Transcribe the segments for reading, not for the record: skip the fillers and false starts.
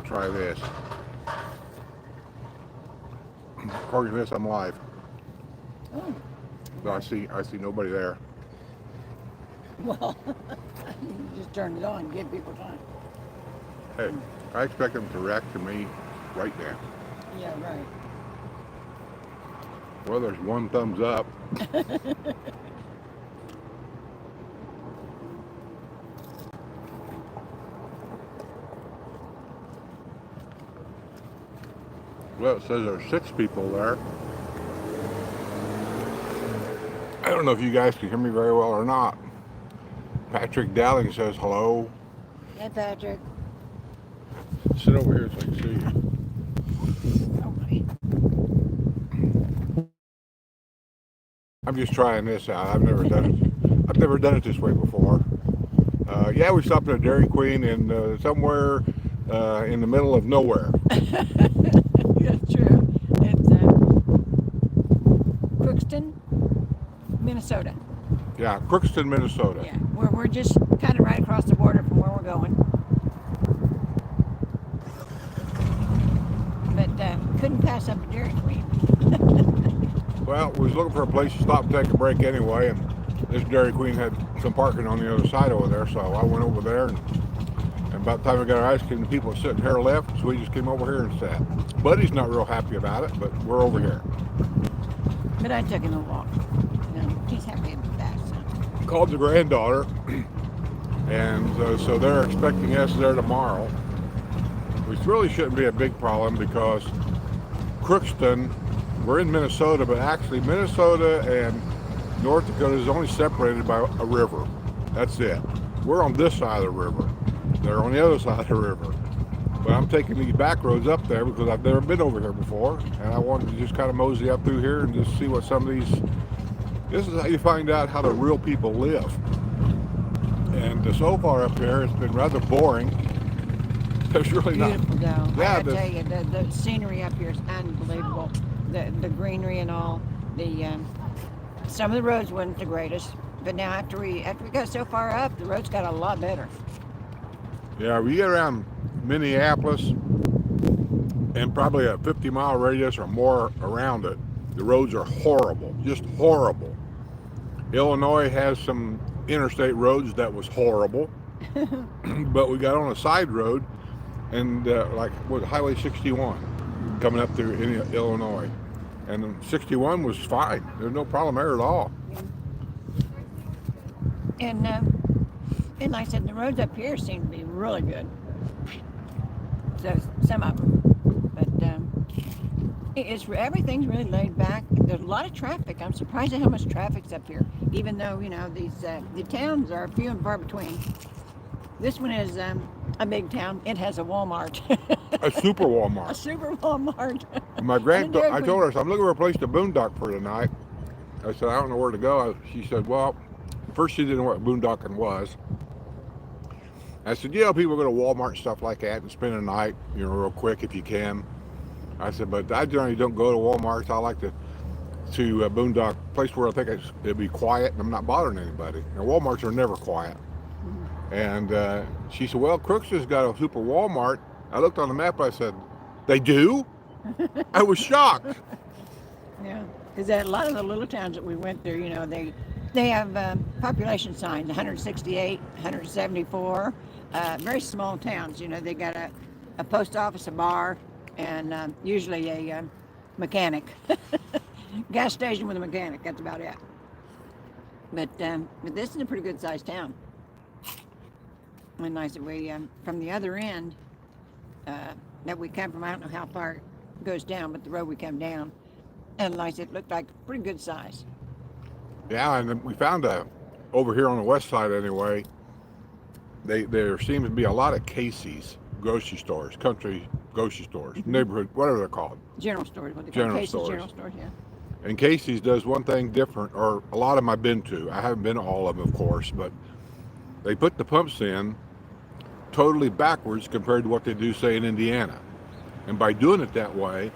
try this. According to this, I'm live. Oh, So I see nobody there. well, you just turn it on, give people time. Hey, I expect them to react to me right now. Yeah, right. Well, there's one thumbs up. Well, it says there's 6 people there. I don't know if you guys can hear me very well or not. Patrick Dowling says hello. Hey, Patrick. Sit over here so I can see you. Okay. I'm just trying this out. I've never done it this way before. Yeah, we stopped at a Dairy Queen in somewhere in the middle of nowhere. Yeah, true. It's Crookston, Minnesota. Yeah, Crookston, Minnesota. Yeah, we're just kind of right across the border from where we're going. But couldn't pass up a Dairy Queen. Well, we was looking for a place to stop and take a break anyway, and this Dairy Queen had some parking on the other side over there, so I went over there, and about the time we got our ice cream, the people sitting here left, so we just came over here and sat. Buddy's not real happy about it, but we're over here. But I took him a walk. He's happy about that. So. Called the granddaughter, and so they're expecting us there tomorrow, which really shouldn't be a big problem because Crookston, we're in Minnesota, but actually Minnesota and North Dakota is only separated by a river. That's it. We're on this side of the river. They're on the other side of the river. But I'm taking these back roads up there because I've never been over here before, and I wanted to just kind of mosey up through here and just see what some of these. This is how you find out how the real people live. And so far up here, it's been rather boring. There's really Beautiful not. though. Yeah, I tell you, the scenery up here is unbelievable. The greenery and all. Some of the roads weren't the greatest, but now after we got so far up, the roads got a lot better. Yeah, we get around Minneapolis and probably a 50-mile radius or more around it. The roads are horrible, just horrible. Illinois has some interstate roads that was horrible, but we got on a side road and like with Highway 61 coming up through Illinois, and 61 was fine. There's no problem there at all. And like I said, the roads up here seem to be really good. So some of them, but everything's really laid back. There's a lot of traffic. I'm surprised at how much traffic's up here, even though these the towns are few and far between. This one is a big town. It has a Walmart. A super Walmart. A super Walmart. My granddaughter, I told her, I'm looking for a place to boondock for tonight. I said, I don't know where to go. She said, well, first she didn't know what boondocking was. I said, people go to Walmart and stuff like that and spend a night, real quick if you can. I said, but I generally don't go to Walmart. I like to boondock, a place where I think it'll be quiet and I'm not bothering anybody. And Walmarts are never quiet. And she said, well, Crookston's got a super Walmart. I looked on the map, I said, they do? I was shocked. Yeah, because a lot of the little towns that we went through, they have population signs, 168, 174, very small towns. They got a post office, a bar, and usually a mechanic. Gas station with a mechanic, that's about it. But this is a pretty good sized town. And like I said, we, from the other end that we come from, I don't know how far it goes down, but the road we come down, and like I said, it looked like pretty good size. Yeah, and we found over here on the west side anyway, there seems to be a lot of Casey's grocery stores, country grocery stores, neighborhood, whatever they're called. General stores, what they call General Casey's stores. General stores, yeah. And Casey's does one thing different, or a lot of them I've been to. I haven't been to all of them, of course, but they put the pumps in totally backwards compared to what they do, say, in Indiana. And by doing it that way,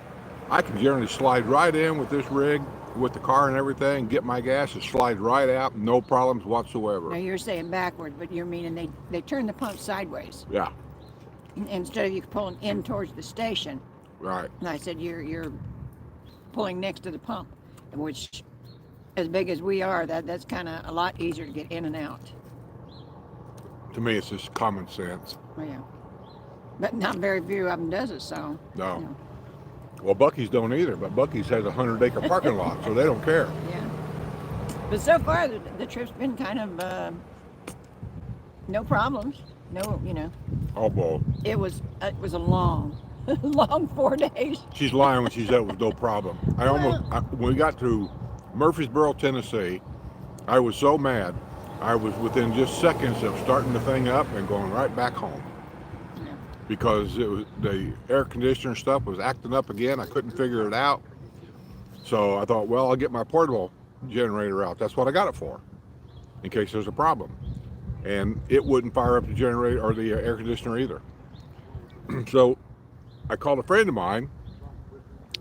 I can generally slide right in with this rig, with the car and everything, get my gas and slide right out, no problems whatsoever. Now you're saying backwards, but you're meaning they turn the pump sideways. Yeah. instead of you pulling in towards the station. Right. And I said, you're pulling next to the pump, which, as big as we are, that's kind of a lot easier to get in and out. To me, it's just common sense. Oh, yeah. But not very few of them does it, so. No. You know. Well, Bucky's don't either, but Bucky's has a 100-acre parking lot, so they don't care. Yeah. But so far, the trip's been kind of no problems. No, you know. Oh, boy. It was a long, long 4 days. She's lying when she said it was no problem. When we got to Murfreesboro, Tennessee, I was so mad. I was within just seconds of starting the thing up and going right back home. Yeah. Because the air conditioner stuff was acting up again. I couldn't figure it out. So I thought, well, I'll get my portable generator out. That's what I got it for, in case there's a problem. And it wouldn't fire up the generator or the air conditioner either. So I called a friend of mine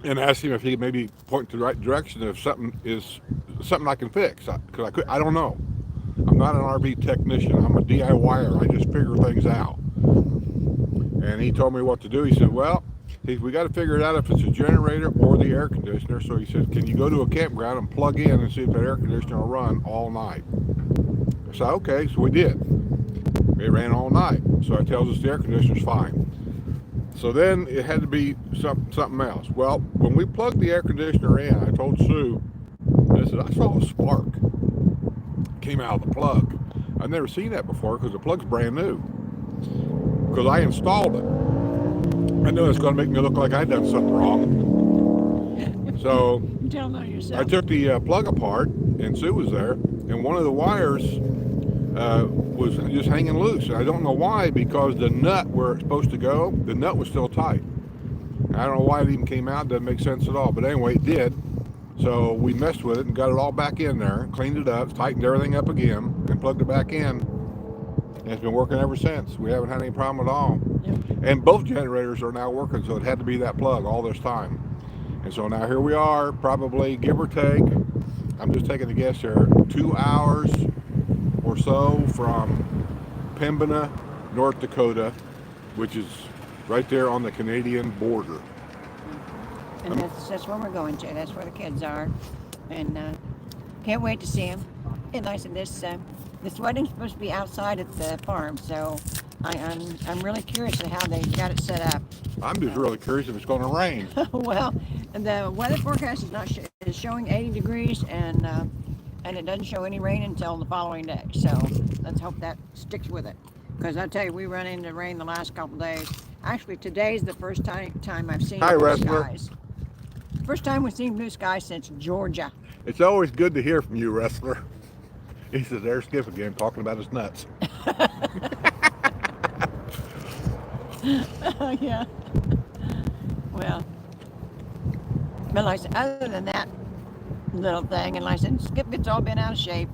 and asked him if he could maybe point to the right direction if something I can fix. Because I don't know. I'm not an RV technician. I'm a DIYer. I just figure things out. And he told me what to do. He said, well, we got to figure it out if it's a generator or the air conditioner. So he said, can you go to a campground and plug in and see if that air conditioner will run all night? I said, okay. So we did. It ran all night. So it tells us the air conditioner's fine. So then it had to be something else. Well, when we plugged the air conditioner in, I told Sue, I said, I saw a spark came out of the plug. I've never seen that before because the plug's brand new. Because I installed it. I know it's going to make me look like I'd done something wrong. So Tell on yourself. I took the plug apart, and Sue was there, and one of the wires was just hanging loose. And I don't know why, because the nut where it's supposed to go, the nut was still tight. I don't know why it even came out. Doesn't make sense at all. But anyway, it did. So we messed with it and got it all back in there, cleaned it up, tightened everything up again, and plugged it back in. And it's been working ever since. We haven't had any problem at all. Yep. And both generators are now working, so it had to be that plug all this time. And so now here we are, probably give or take, I'm just taking a guess here, 2 hours or so from Pembina, North Dakota, which is right there on the Canadian border. And that's where we're going to. That's where the kids are. And can't wait to see them. And like I said, this wedding's supposed to be outside at the farm, so I'm really curious how they got it set up. I'm just really curious if it's going to rain. Well, the weather forecast is showing 80 degrees, and it doesn't show any rain until the following day. So let's hope that sticks with it. Because I tell you, we run into rain the last couple days. Actually, today's the first time I've seen blue skies. First time we've seen blue skies since Georgia. It's always good to hear from you, wrestler. He says, there's Skip again, talking about his nuts. Yeah. Well, but like I said, other than that little thing, and like I said, Skip gets all bent out of shape.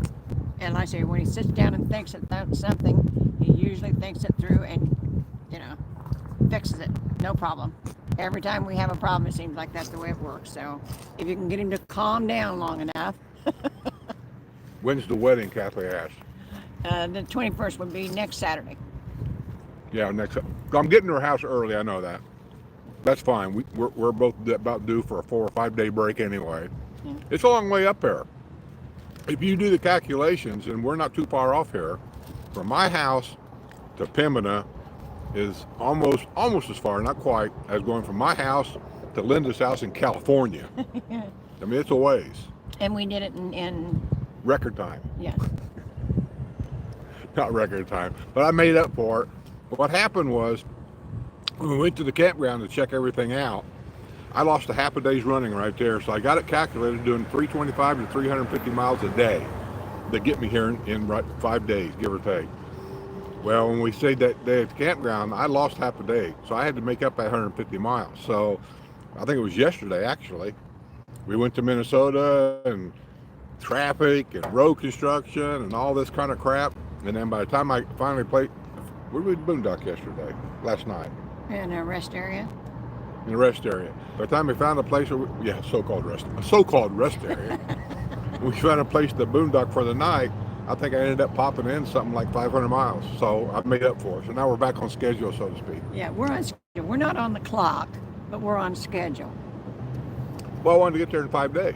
And like I say, when he sits down and thinks about something, he usually thinks it through and, fixes it. No problem. Every time we have a problem, it seems like that's the way it works. So if you can get him to calm down long enough. When's the wedding, Kathleen asked? The 21st would be next Saturday. Yeah, I'm getting to her house early, I know that. That's fine. We're both about due for a 4 or 5 day break anyway. Yeah. It's a long way up there. If you do the calculations, and we're not too far off here, from my house to Pembina is almost as far, not quite, as going from my house to Linda's house in California. I mean, it's a ways. And we did it in record time. Yeah. Not record time, but I made up for it. But what happened was, when we went to the campground to check everything out, I lost a half a day's running right there. So I got it calculated doing 325 to 350 miles a day to get me here in 5 days, give or take. Well, when we stayed that day at the campground, I lost half a day. So I had to make up that 150 miles. So I think it was yesterday, actually. We went to Minnesota and traffic and road construction and all this kind of crap. And then by the time I finally played, where did we boondock yesterday? Last night. In a rest area? In the rest area. By the time we found a place, so-called rest area. We found a place to boondock for the night. I think I ended up popping in something like 500 miles. So I made up for it. So now we're back on schedule, so to speak. Yeah, we're on schedule. We're not on the clock, but we're on schedule. Well, I wanted to get there in 5 days.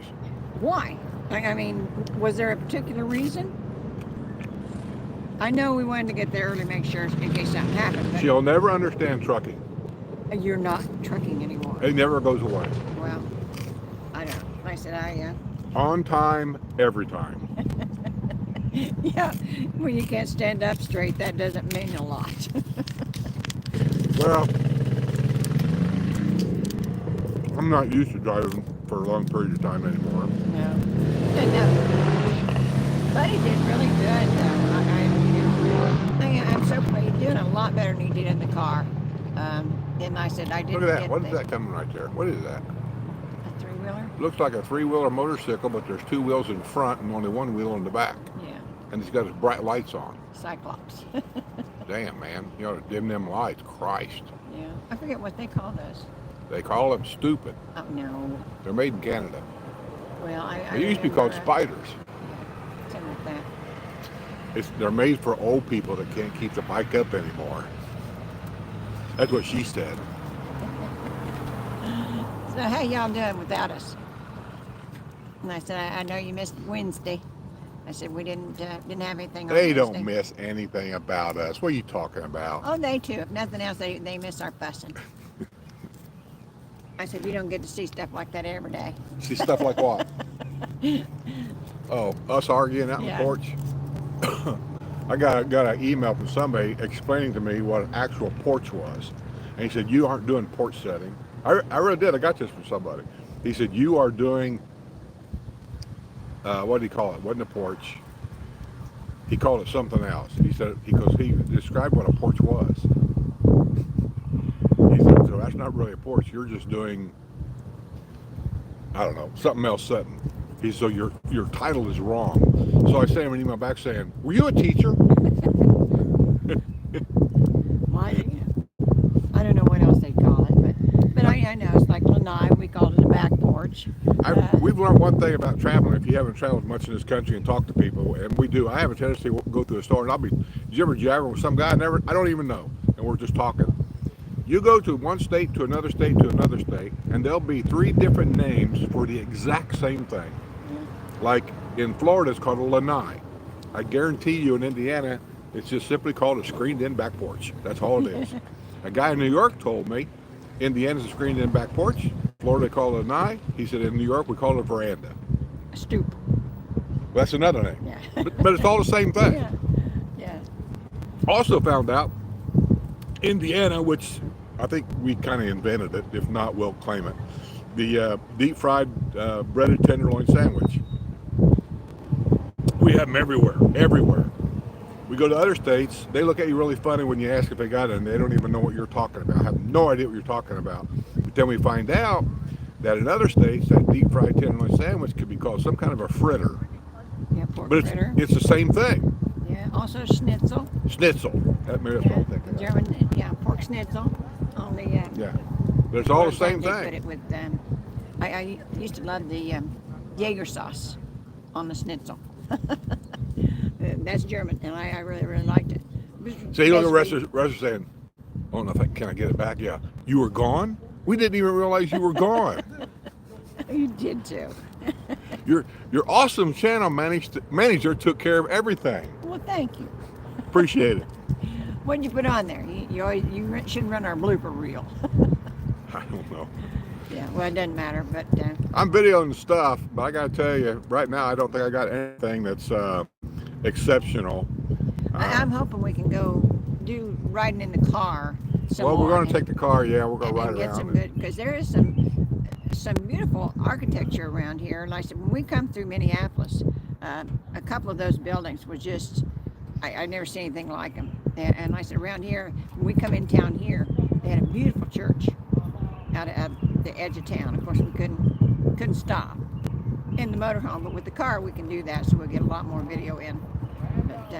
Why? I mean, was there a particular reason? I know we wanted to get there early, make sure in case something happened, but She'll never understand trucking. you're not trucking anymore. It never goes away. Well, I don't know. Like I said, On time, every time. yeah, when you can't stand up straight, that doesn't mean a lot. Well, I'm not used to driving for a long period of time anymore. No. Buddy did really good, though. I'm so pleased. He's doing a lot better than he did in the car. And I said, I didn't Look at that. get What is that coming right there? What is that? A three-wheeler? Looks like a three-wheeler motorcycle, but there's two wheels in front and only one wheel in the back. Yeah, And it's got his bright lights on. Cyclops. Damn, man. You ought to dim them lights. Christ. Yeah, I forget what they call those. They call them stupid. Oh, no. They're made in Canada. Well, They used to be called spiders. Something like that. They're made for old people that can't keep the bike up anymore. That's what she said. So how y'all doing without us? And I said, I know you missed Wednesday. I said we didn't have anything on They Wednesday. don't miss anything about us. What are you talking about? Oh, they too. If nothing else, they miss our fussing. I said, you don't get to see stuff like that every day. See stuff like what? Oh, us arguing out on Yeah. the porch? I got an email from somebody explaining to me what an actual porch was. And he said, you aren't doing porch setting. I really did. I got this from somebody. He said, you are doing, what did he call it? Wasn't a porch. He called it something else. He said, because he described what a porch was. He said, so that's not really a porch. You're just doing, I don't know, something else setting. He said, so your title is wrong. So I sent him an email back saying, were you a teacher? Well, I don't know what else they'd call it, but I know it's like Lanai, we called it a back porch. We've learned one thing about traveling. If you haven't traveled much in this country and talked to people, and we do, I have a tendency to go through a store and I'll be jibber-jabber with some guy I don't even know, and we're just talking. You go to one state to another state to another state, and there'll be 3 different names for the exact same thing. Like in Florida, it's called a lanai. I guarantee you in Indiana, it's just simply called a screened-in back porch. That's all it is. A guy in New York told me, Indiana's a screened-in back porch. Florida, they call it a lanai. He said in New York, we call it a veranda. A stoop. Well, that's another name. Yeah. But it's all the same thing. Yeah. Yeah. Also found out, Indiana, which I think we kind of invented it, if not, we'll claim it, the deep-fried breaded tenderloin sandwich. We have them everywhere. We go to other states, they look at you really funny when you ask if they got it, and they don't even know what you're talking about. I have no idea what you're talking about. But then we find out that in other states, that deep-fried tenderloin sandwich could be called some kind of a fritter. Yeah, pork But fritter. it's the same thing. Yeah, also schnitzel. Schnitzel. Maybe that's what I'm thinking of. German, yeah, pork schnitzel. Only, Yeah. But it's all the same they put thing. it with, I used to love the Jaeger sauce on the schnitzel. That's German, and I really, really liked it. So you look at the rest saying, oh, no, can I get it back? Yeah. You were gone? We didn't even realize you were gone. You did too. Your awesome channel manager took care of everything. Well, thank you. Appreciate it. What did you put on there? You should run our blooper reel. I don't know. Yeah, well, it doesn't matter, but I'm videoing stuff, but I got to tell you, right now, I don't think I got anything that's exceptional. I'm hoping we can go do riding in the car. Well, we're going to take the car. Yeah, we're going to ride and get around. some good, because there is some beautiful architecture around here. Like I said, when we come through Minneapolis, a couple of those buildings were just, I never seen anything like them. And like I said, around here, when we come in town here, they had a beautiful church out at the edge of town. Of course, we couldn't stop in the motorhome, but with the car we can do that, so we'll get a lot more video in. But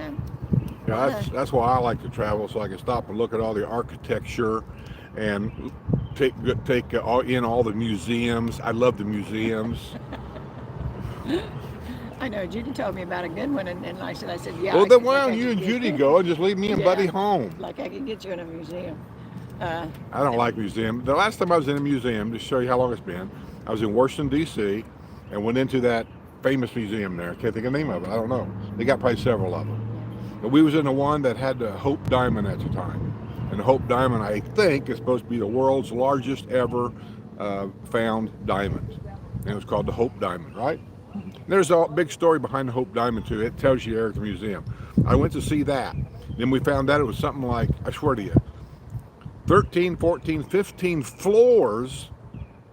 yeah, that's why I like to travel, so I can stop and look at all the architecture and take in all the museums. I love the museums. I know Judy told me about a good one, and like I said, yeah. Well, then why like I don't you could and get- Judy go and just leave me and Yeah. Buddy home? Like I could get you in a museum. I don't like museums. The last time I was in a museum, to show you how long it's been, I was in Washington, D.C., and went into that famous museum there. I can't think of the name of it. I don't know. They got probably several of them. But we was in the one that had the Hope Diamond at the time. And the Hope Diamond, I think, is supposed to be the world's largest ever found diamond. And it was called the Hope Diamond, right? And there's a big story behind the Hope Diamond, too. It tells you there at the museum. I went to see that. Then we found out it was something like, I swear to you, 13, 14, 15 floors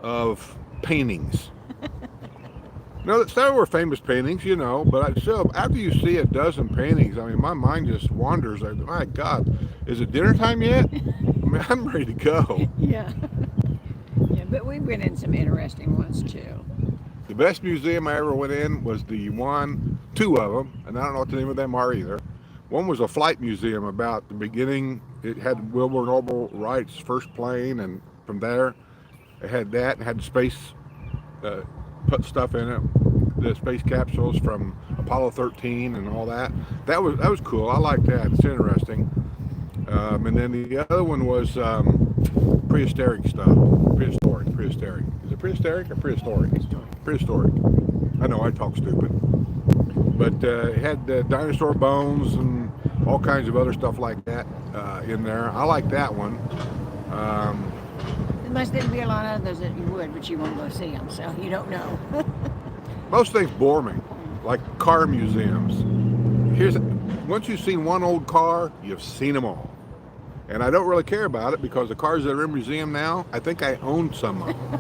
of paintings. No, some were famous paintings, you know, but still, after you see a dozen paintings, I mean, my mind just wanders. Like, my God, is it dinner time yet? I mean, I'm ready to go. Yeah. Yeah, but we've been in some interesting ones too. The best museum I ever went in was two of them, and I don't know what the name of them are either. One was a flight museum about the beginning. It had Wilbur Noble Wright's first plane, and from there, it had that and had space put stuff in it, the space capsules from Apollo 13 and all that. That was cool. I like that. It's interesting. And then the other one was prehistoric stuff. Prehistoric. Is it prehistoric or prehistoric? Prehistoric. I know I talk stupid. But it had dinosaur bones and all kinds of other stuff like that in there. I like that one. Unless there'd be a lot of others that you would, but you won't go see them, so you don't know. Most things bore me, like car museums. Once you've seen one old car, you've seen them all. And I don't really care about it because the cars that are in the museum now, I think I own some of them.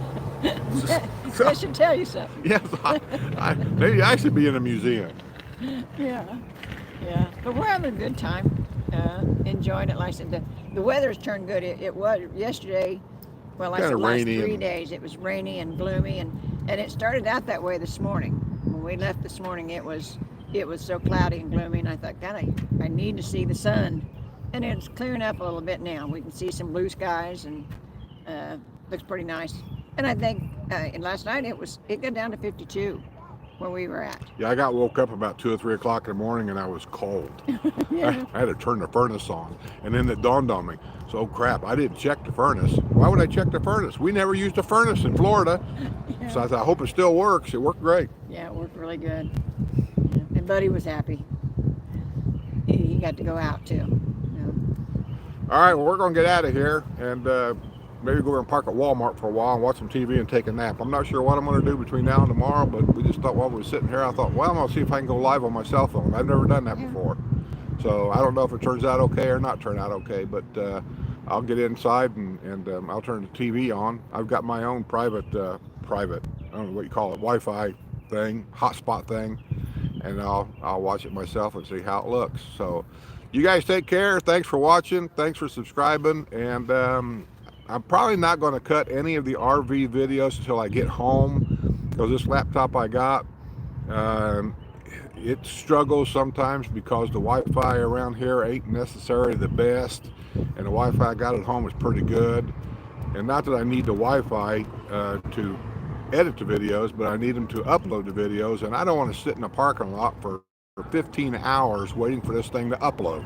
That should tell you something. Yes, maybe I should be in a museum. Yeah. But we're having a good time, enjoying it. Like I said, the weather's turned good. It was yesterday. Well, like I said, the last 3 days it was rainy and gloomy, and it started out that way this morning. When we left this morning, it was so cloudy and gloomy, and I thought, God, I need to see the sun. And it's clearing up a little bit now. We can see some blue skies, and looks pretty nice. And I think, and last night it got down to 52 where we were at. Yeah, I got woke up about 2 or 3 o'clock in the morning and I was cold. Yeah. I had to turn the furnace on, and then it dawned on me. So crap, I didn't check the furnace. Why would I check the furnace? We never used a furnace in Florida. Yeah. So I thought, I hope it still works. It worked great. Yeah, it worked really good. Yeah. And Buddy was happy. He got to go out too. Yeah. All right, well, we're going to get out of here and maybe go over and park at Walmart for a while and watch some TV and take a nap. I'm not sure what I'm going to do between now and tomorrow, but we just thought while we were sitting here, I thought, well, I'm going to see if I can go live on my cell phone. I've never done that before. So I don't know if it turns out okay or not turn out okay, but I'll get inside and I'll turn the TV on. I've got my own private, I don't know what you call it, Wi-Fi thing, hotspot thing, and I'll watch it myself and see how it looks. So you guys take care. Thanks for watching. Thanks for subscribing. And I'm probably not going to cut any of the RV videos until I get home, because this laptop I got, it struggles sometimes because the Wi-Fi around here ain't necessarily the best, and the Wi-Fi I got at home is pretty good. And not that I need the Wi-Fi to edit the videos, but I need them to upload the videos, and I don't want to sit in a parking lot for 15 hours waiting for this thing to upload.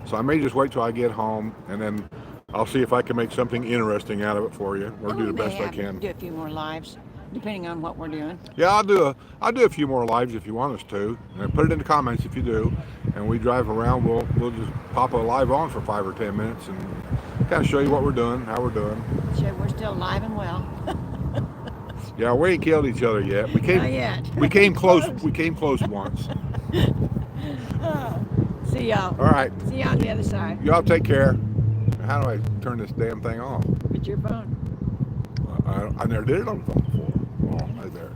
So I may just wait till I get home, and then I'll see if I can make something interesting out of it for you, or do the best I can. Do a few more lives, depending on what we're doing. Yeah, I'll do a few more lives if you want us to, and put it in the comments if you do. And we drive around, we'll just pop a live on for 5 or 10 minutes and kind of show you what we're doing, how we're doing. So we're still alive and well. Yeah, we ain't killed each other yet. Not yet. We came close. We came close once. See y'all. All right. See y'all on the other side. Y'all take care. How do I turn this damn thing off? With your phone. I never did it on the phone before. Oh, right there.